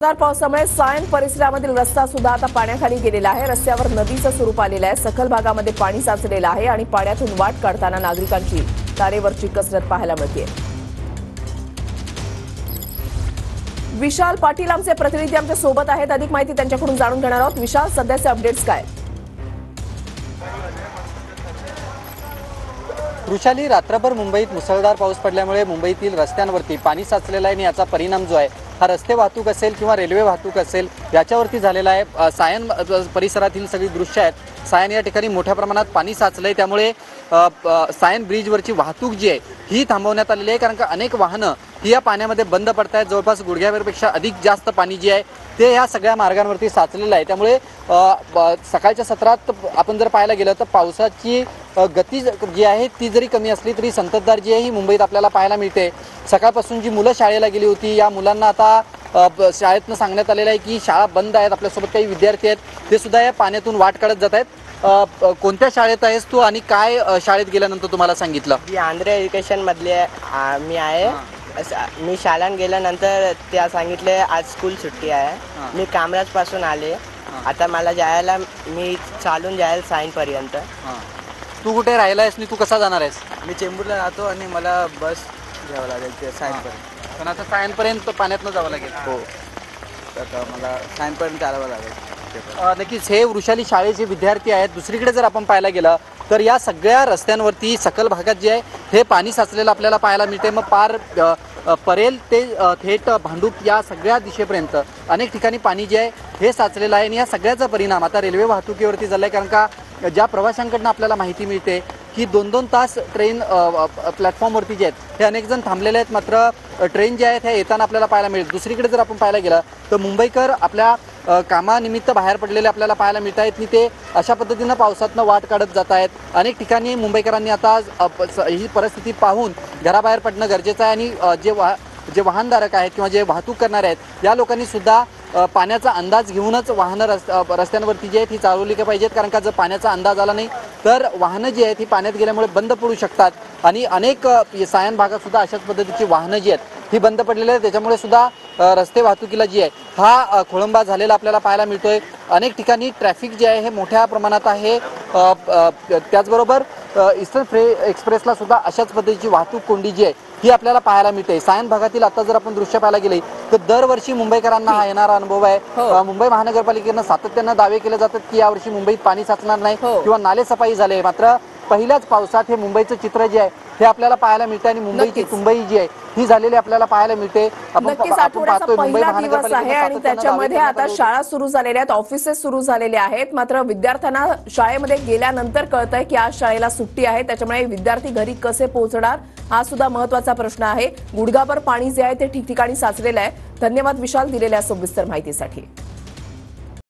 जोरदार पावसामुळे सायन परिसरामधील रस्ता सुद्धा आता पाण्याखाली गेलेला आहे। रस्त्यावर नदीचं स्वरूप आलेलं आहे। सखल भागामध्ये पाणी साचलेलं आहे आणि पाण्यातून वाट काढताना नागरिकांची तारेवरची कसरत पाहायला मिळते। विशाल पाटील आमचे प्रतिनिधी आमच्या सोबत आहेत। अधिक माहिती त्यांच्याकडून जाणून घेणार आहोत। विशाल, सध्याचे अपडेट्स काय? वृषाली, रात्रभर मुंबईत मुसळधार पाऊस पडल्यामुळे मुंबईतील रस्त्यांवरती पाणी साचलेलं आहे आणि याचा परिणाम जो आहे हा रस्ते वाहतूक असेल किंवा रेल्वे वाहतूक असेल याच्यावरती झालेला आहे। सायन परिसरातील सगळी दृश्य आहेत। सायन या ठिकाणी मोठ्या प्रमाणात पाणी साचलंय, त्यामुळे सायन ब्रिजवरची वाहतूक जी आहे ही थांबवण्यात आलेली आहे, कारण का अनेक वाहनं ही या पाण्यामध्ये बंद पडत आहेत। जवळपास गुडघ्यापेक्षा अधिक जास्त पाणी जे आहे ते या सगळ्या मार्गांवरती साचलेलं आहे। त्यामुळे सकाळच्या सत्रात आपण जर पाहायला गेलं तर पावसाची गती जी आहे ती जरी कमी असली तरी संततधार जी आहे ही मुंबईत आपल्याला पाहायला मिळते। सकाळपासून जी मुलं शाळेला गेली होती या मुलांना आता शाळेतनं सांगण्यात आलेलं आहे की शाळा बंद आहेत। आपल्यासोबत काही विद्यार्थी आहेत, ते सुद्धा या पाण्यातून वाट काढत जात आहेत। कोणत्या शाळेत आहेस तू आणि काय शाळेत गेल्यानंतर तुम्हाला सांगितलं? मी आंध्र एज्युकेशन मधले मी आहे। मी शाळेत गेल्यानंतर त्या सांगितले आज स्कूल सुट्टी आहे। मी कामराज पासून आले, आता मला जायला मी चालून जायला सायन पर्यंत। तू कुठे राहिला आहेस आणि तू कसा जाणार आहेस? मी चेंबूरला राहतो आणि मला बस घ्यावं लागेल ते सायनपर्यंत। पण आता सायनपर्यंत पाण्यातनं जावं लागेल। हो, तर मला सायनपर्यंत चालावं लागेल। नक्कीच हे वृषाली शाळेचे विद्यार्थी आहेत। दुसरीकडे जर आपण पाहायला गेलं तर या सगळ्या रस्त्यांवरती सकल भागात जे आहे हे पाणी साचलेलं आपल्याला पाहायला मिळते। मग पार परेल ते थेट भांडूप या सगळ्या दिशेपर्यंत अनेक ठिकाणी पाणी जे आहे हे साचलेलं आहे आणि या सगळ्याचा परिणाम आता रेल्वे वाहतुकीवरती झाला आहे, कारण का ज्या प्रवाशांकडून आपल्याला माहिती मिळते की 2-2 तास ट्रेन प्लॅटफॉर्मवरती जे आहेत हे अनेक जण थांबलेले आहेत, मात्र ट्रेन जे आहेत हे येताना आपल्याला पाहायला मिळेल। दुसरीकडे जर आपण पाहायला गेलं तर मुंबईकर आपल्या कामानिमित्त बाहेर पडलेले आपल्याला पाहायला मिळत आहेत आणि ते अशा पद्धतीनं पावसातनं वाट काढत जात आहेत। अनेक ठिकाणी मुंबईकरांनी आता ही परिस्थिती पाहून घराबाहेर पडणं गरजेचं आहे आणि जे वाहनधारक आहेत किंवा जे वाहतूक करणारे आहेत या लोकांनी सुद्धा पाण्याचा अंदाज घेऊनच वाहनं रस्त्यांवरती जी आहेत ही चालवली पाहिजेत, कारण का जर पाण्याचा अंदाज आला नाही तर वाहनं जी आहेत ही पाण्यात गेल्यामुळे बंद पडू शकतात आणि अनेक सायन भागात सुद्धा अशाच पद्धतीची वाहनं जी आहेत ही बंद पडलेली आहेत। त्याच्यामुळे सुद्धा रस्ते वाहतुकीला जी आहे हा खोळंबा झालेला आपल्याला पाहायला मिळतोय। अनेक ठिकाणी ट्रॅफिक जे आहे हे मोठ्या प्रमाणात आहे। त्याचबरोबर ईस्टर्न एक्सप्रेसला सुद्धा अशाच पद्धतीची वाहतूक कोंडी जी आहे ही आपल्याला पाहायला मिळते। सायन भागातील आता जर आपण दृश्य पाहायला गेले तर दरवर्षी मुंबईकरांना हा येणारा अनुभव आहे। मुंबई महानगरपालिकेनं सातत्यानं दावे केले जातात की यावर्षी मुंबईत पाणी साचणार नाही किंवा नाले सफाई झाले, मात्र पहिल्याच पावसात हे मुंबईचं चित्र जे आहे हे आपल्याला पाहायला मिळते आणि मुंबईची तुंबई जी आहे ही झालेली आपल्याला पाहायला मिळते। नक्कीच आठवड्याचा पहिला दिवस आहे आणि त्याच्यामध्ये आता शाळा सुरू झालेल्या आहेत, ऑफिसेस सुरू झालेले आहेत, मात्र विद्यार्थ्यांना शाळेमध्ये गेल्यानंतर कळतंय की आज शाळेला सुट्टी आहे। त्याच्यामुळे विद्यार्थी घरी कसे पोहोचणार हा सुद्धा महत्त्वाचा प्रश्न आहे। गुडघाभर पाणी जे आहे ते ठिकठिकाणी साचलेलं आहे। धन्यवाद विशाल दिलेल्या सविस्तर माहितीसाठी।